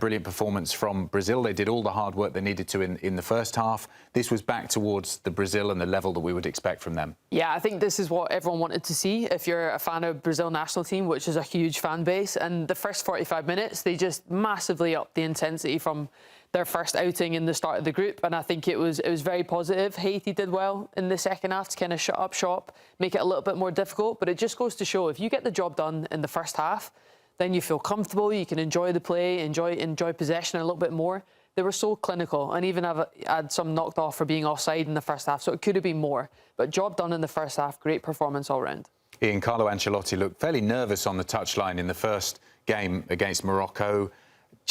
brilliant performance from Brazil. They did all the hard work they needed to in the first half. This was back towards the Brazil and the level that we would expect from them. Yeah, I think this is what everyone wanted to see if you're a fan of Brazil national team, which is a huge fan base. And the first 45 minutes, they just massively upped the intensity from their first outing in the start of the group, and I think it was very positive. Haiti did well in the second half to kind of shut up shop, make it a little bit more difficult, but it just goes to show if you get the job done in the first half, then you feel comfortable, you can enjoy the play, enjoy possession a little bit more. They were so clinical, and even had some knocked off for being offside in the first half, so it could have been more. But job done in the first half, great performance all round. Ian, Carlo Ancelotti looked fairly nervous on the touchline in the first game against Morocco.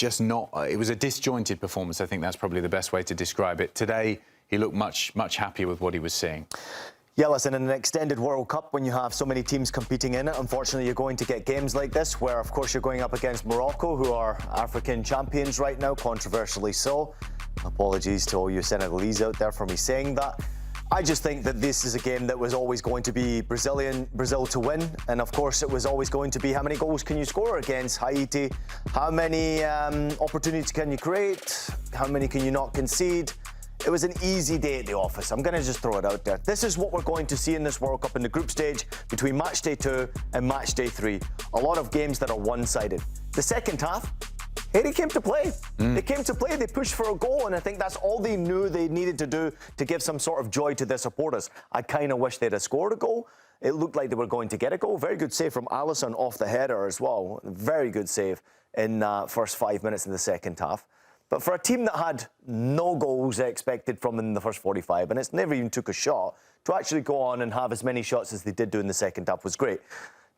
It was a disjointed performance. I think that's probably the best way to describe it. Today, he looked much happier with what he was seeing. Yeah, listen, in an extended World Cup, when you have so many teams competing in it, unfortunately, you're going to get games like this where, of course, you're going up against Morocco, who are African champions right now, controversially so. Apologies to all you Senegalese out there for me saying that. I just think that this is a game that was always going to be Brazil to win. And of course, it was always going to be how many goals can you score against Haiti? How many opportunities can you create? How many can you not concede? It was an easy day at the office. I'm going to just throw it out there. This is what we're going to see in this World Cup in the group stage between match day 2 and match day 3. A lot of games that are one-sided. The second half, Haiti came to play. They came to play, they pushed for a goal, and I think that's all they knew they needed to do to give some sort of joy to their supporters. I kind of wish they'd have scored a goal. It looked like they were going to get a goal. Very good save from Alisson off the header as well. Very good save in first 5 minutes in the second half. But for a team that had no goals expected from them in the first 45 minutes, never even took a shot, to actually go on and have as many shots as they did do in the second half was great.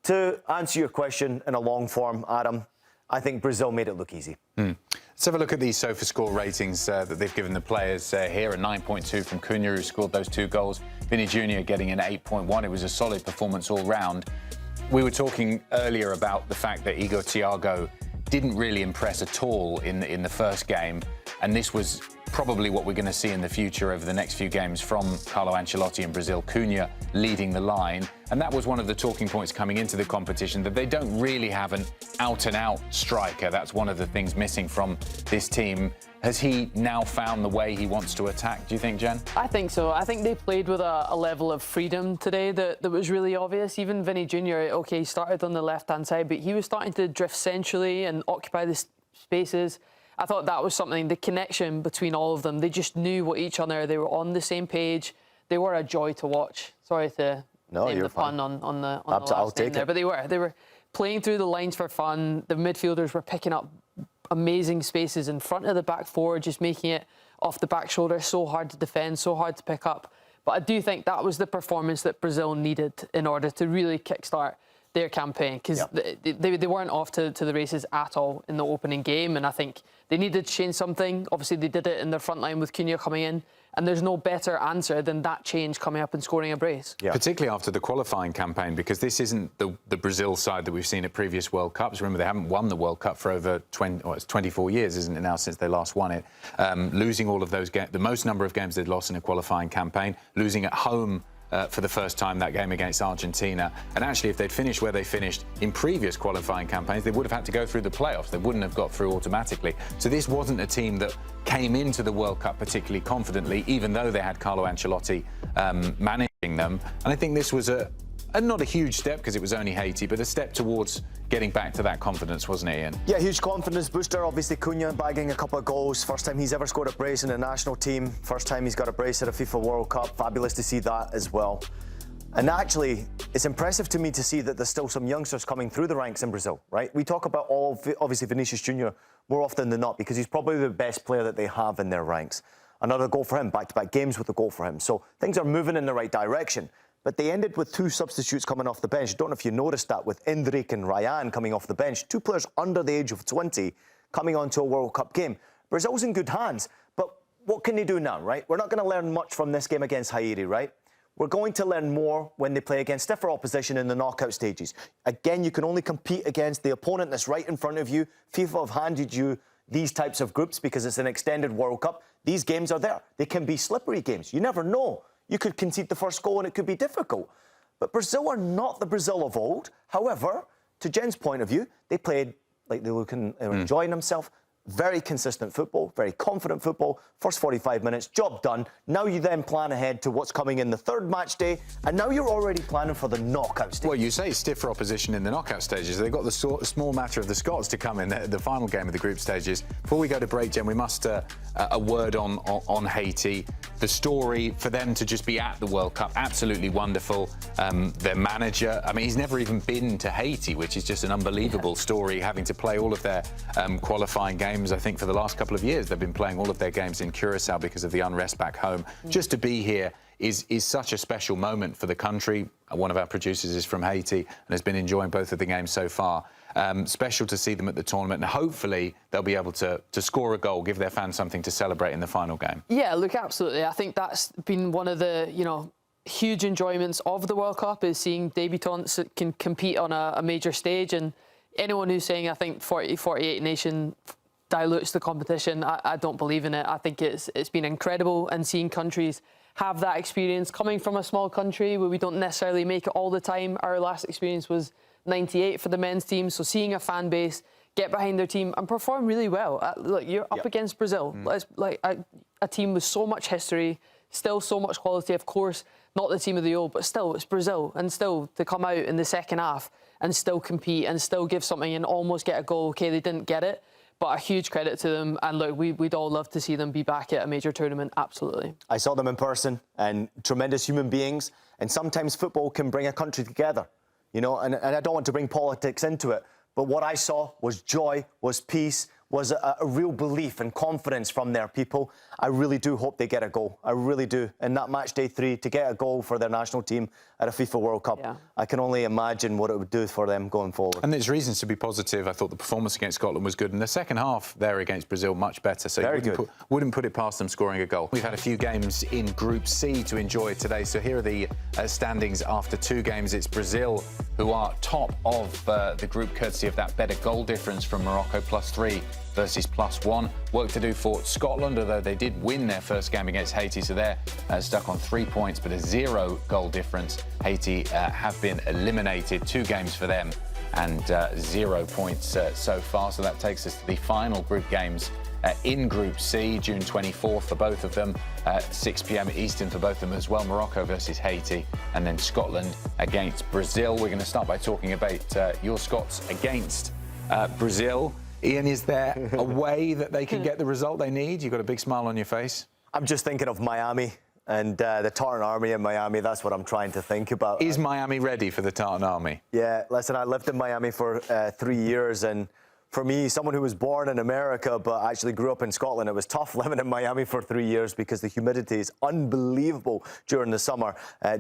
To answer your question in a long form, Adam, I think Brazil made it look easy. Let's have a look at these SofaScore ratings that they've given the players here. A 9.2 from Cunha, who scored those 2 goals. Vini Jr. getting an 8.1. It was a solid performance all round. We were talking earlier about the fact that Igor Thiago didn't really impress at all in the first game, and this was probably what we're going to see in the future over the next few games from Carlo Ancelotti in Brazil. Cunha leading the line, and that was one of the talking points coming into the competition, that they don't really have an out-and-out striker. That's one of the things missing from this team. Has he now found the way he wants to attack, do you think, Jen? I think so. I think they played with a level of freedom today that was really obvious. Even Vini Jr., OK, he started on the left-hand side, but he was starting to drift centrally and occupy the spaces. I thought that was something, the connection between all of them. They just knew what each other, they were on the same page. They were a joy to watch. Sorry to name the pun on the last name there, but they were playing through the lines for fun. The midfielders were picking up amazing spaces in front of the back four, just making it off the back shoulder so hard to defend, so hard to pick up. But I do think that was the performance that Brazil needed in order to really kickstart their campaign, because they weren't off to the races at all in the opening game, and I think they needed to change something. Obviously, they did it in their front line with Cunha coming in, and there's no better answer than that change coming up and scoring a brace. Yeah. Particularly after the qualifying campaign, because this isn't the Brazil side that we've seen at previous World Cups. Remember, they haven't won the World Cup for over 24 years, isn't it now, since they last won it? Losing all of those games, the most number of games they'd lost in a qualifying campaign, losing at home for the first time, that game against Argentina. And actually, if they'd finished where they finished in previous qualifying campaigns, they would have had to go through the playoffs. They wouldn't have got through automatically. So this wasn't a team that came into the World Cup particularly confidently, even though they had Carlo Ancelotti managing them. And I think this was not a huge step, because it was only Haiti, but a step towards getting back to that confidence, wasn't it, Ian? Yeah, huge confidence booster. Obviously, Cunha bagging a couple of goals. First time he's ever scored a brace in a national team. First time he's got a brace at a FIFA World Cup. Fabulous to see that as well. And actually, it's impressive to me to see that there's still some youngsters coming through the ranks in Brazil, right? We talk about obviously Vinicius Jr. more often than not, because he's probably the best player that they have in their ranks. Another goal for him, back-to-back games with a goal for him. So things are moving in the right direction. But they ended with 2 substitutes coming off the bench. I don't know if you noticed that, with Endrick and Ryan coming off the bench. 2 players under the age of 20 coming onto a World Cup game. Brazil's in good hands, but what can they do now, right? We're not going to learn much from this game against Haiti, right? We're going to learn more when they play against stiffer opposition in the knockout stages. Again, you can only compete against the opponent that's right in front of you. FIFA have handed you these types of groups because it's an extended World Cup. These games are there. They can be slippery games. You never know. You could concede the first goal and it could be difficult. But Brazil are not the Brazil of old. However, to Jen's point of view, they played like they were enjoying themselves. very consistent football, very confident football. First 45 minutes, job done. Now you then plan ahead to what's coming in the third match day, and now you're already planning for the knockout stage. Well, you say stiffer opposition in the knockout stages. They've got the small matter of the Scots to come in the final game of the group stages. Before we go to break, Jen, we must a word on Haiti. The story for them to just be at the World Cup, absolutely wonderful. Their manager, I mean, he's never even been to Haiti, which is just an unbelievable story, having to play all of their qualifying games. I think for the last couple of years they've been playing all of their games in Curacao because of the unrest back home. Just to be here is such a special moment for the country. One of our producers is from Haiti and has been enjoying both of the games so far. Special to see them at the tournament, and hopefully they'll be able to score a goal, give their fans something to celebrate in the final game. Yeah, look, absolutely. I think that's been one of the, huge enjoyments of the World Cup, is seeing debutants that can compete on a major stage. And anyone who's saying, I think 48 nation dilutes the competition, I don't believe in it. I think it's been incredible, and seeing countries have that experience coming from a small country where we don't necessarily make it all the time. Our last experience was 98 for the men's team, so seeing a fan base get behind their team and perform really well. Look, you're up against Brazil, like a team with so much history, still so much quality. Of course, not the team of the old, but still, it's Brazil, and still to come out in the second half and still compete and still give something and almost get a goal. Okay, they didn't get it, but a huge credit to them. And look, we'd all love to see them be back at a major tournament, absolutely. I saw them in person, and tremendous human beings. And sometimes football can bring a country together, and I don't want to bring politics into it, but what I saw was joy, was peace, was a real belief and confidence from their people. I really do hope they get a goal. I really do. In that match day 3, to get a goal for their national team at a FIFA World Cup, I can only imagine what it would do for them going forward. And there's reasons to be positive. I thought the performance against Scotland was good, and the second half there against Brazil much better. So you wouldn't put it past them scoring a goal. We've had a few games in Group C to enjoy today. So here are the standings after 2 games. It's Brazil who are top of the group, courtesy of that better goal difference from Morocco, +3 versus +1. Work to do for Scotland, although they did win their first game against Haiti, so they're stuck on 3 points, but a 0 goal difference. Haiti have been eliminated, 2 games for them, and 0 points so far. So that takes us to the final group games in Group C, June 24th for both of them, 6 p.m. Eastern for both of them as well. Morocco versus Haiti, and then Scotland against Brazil. We're going to start by talking about your Scots against Brazil. Ian, is there a way that they can get the result they need? You've got a big smile on your face. I'm just thinking of Miami and the Tartan Army in Miami. That's what I'm trying to think about. Is Miami ready for the Tartan Army? Yeah, listen, I lived in Miami for 3 years, and for me, someone who was born in America but actually grew up in Scotland, it was tough living in Miami for 3 years because the humidity is unbelievable during the summer.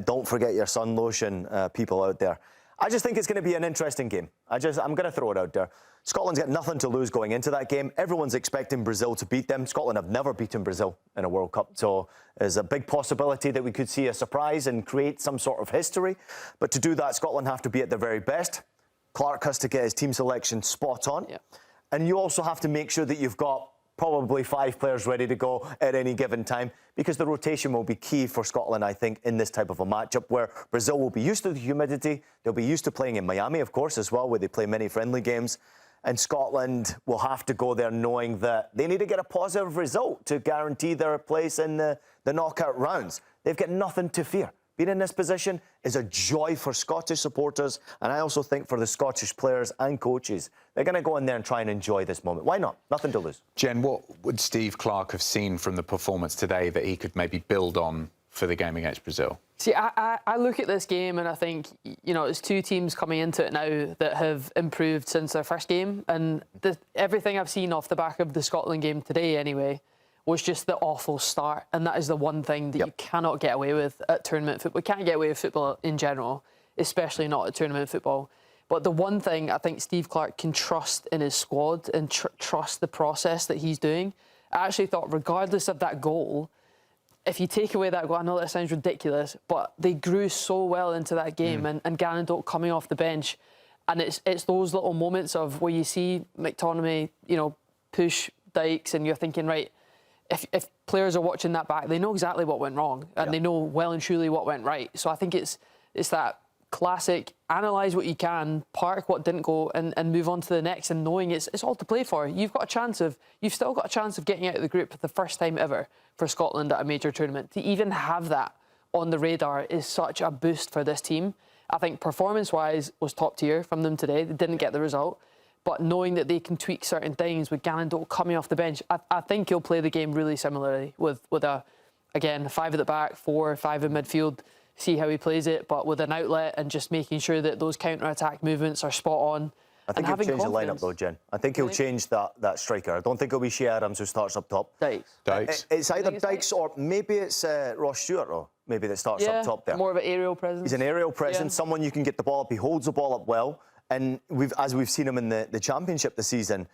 Don't forget your sun lotion, people out there. I just think it's going to be an interesting game. I'm going to throw it out there. Scotland's got nothing to lose going into that game. Everyone's expecting Brazil to beat them. Scotland have never beaten Brazil in a World Cup, so there's a big possibility that we could see a surprise and create some sort of history. But to do that, Scotland have to be at their very best. Clark has to get his team selection spot on. Yeah. And you also have to make sure that you've got probably 5 players ready to go at any given time, because the rotation will be key for Scotland, I think, in this type of a matchup where Brazil will be used to the humidity. They'll be used to playing in Miami, of course, as well, where they play many friendly games. And Scotland will have to go there knowing that they need to get a positive result to guarantee their place in the knockout rounds. They've got nothing to fear. Being in this position is a joy for Scottish supporters, and I also think for the Scottish players and coaches. They're going to go in there and try and enjoy this moment. Why not? Nothing to lose. Jen, what would Steve Clarke have seen from the performance today that he could maybe build on for the game against Brazil? See, I look at this game and I think, it's 2 teams coming into it now that have improved since their first game. And everything I've seen off the back of the Scotland game today, anyway, was just the awful start. And that is the one thing that you cannot get away with at tournament football. We can't get away with football in general, especially not at tournament football. But the one thing I think Steve Clarke can trust in his squad and trust the process that he's doing. I actually thought, regardless of that goal, if you take away that goal, I know that sounds ridiculous, but they grew so well into that game, and Gannon coming off the bench, and it's those little moments of where you see McTominay, push Dykes, and you're thinking, right, if players are watching that back, they know exactly what went wrong, and they know well and truly what went right. So I think it's that classic, analyse what you can, park what didn't go, and move on to the next, and knowing it's all to play for. You've still got a chance of getting out of the group for the first time ever for Scotland at a major tournament. To even have that on the radar is such a boost for this team. I think performance-wise was top tier from them today. They didn't get the result. But knowing that they can tweak certain things with Gannon Doak coming off the bench, I think he'll play the game really similarly with again, 5 at the back, 4, 5 in midfield, see how he plays it, but with an outlet and just making sure that those counter-attack movements are spot on. I think he'll change the lineup though, Jen. I think he'll change that striker. I don't think it'll be Shea Adams who starts up top. Dykes. It's either Dykes or maybe it's Ross Stewart, though. Maybe that starts up top there. More of an aerial presence. He's an aerial presence, someone you can get the ball up. He holds the ball up well. And as we've seen him in the Championship this season,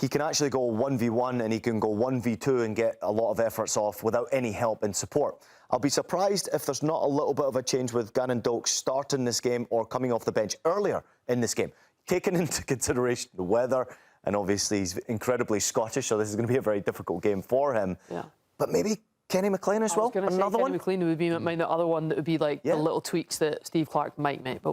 he can actually go 1v1 and he can go 1v2 and get a lot of efforts off without any help and support. I'll be surprised if there's not a little bit of a change with Gannon Doak starting this game or coming off the bench earlier in this game. Taking into consideration the weather, and obviously he's incredibly Scottish, so this is going to be a very difficult game for him. Yeah. But maybe Kenny McLean as well, another one? Kenny McLean would be the other one that would be like the little tweaks that Steve Clarke might make. But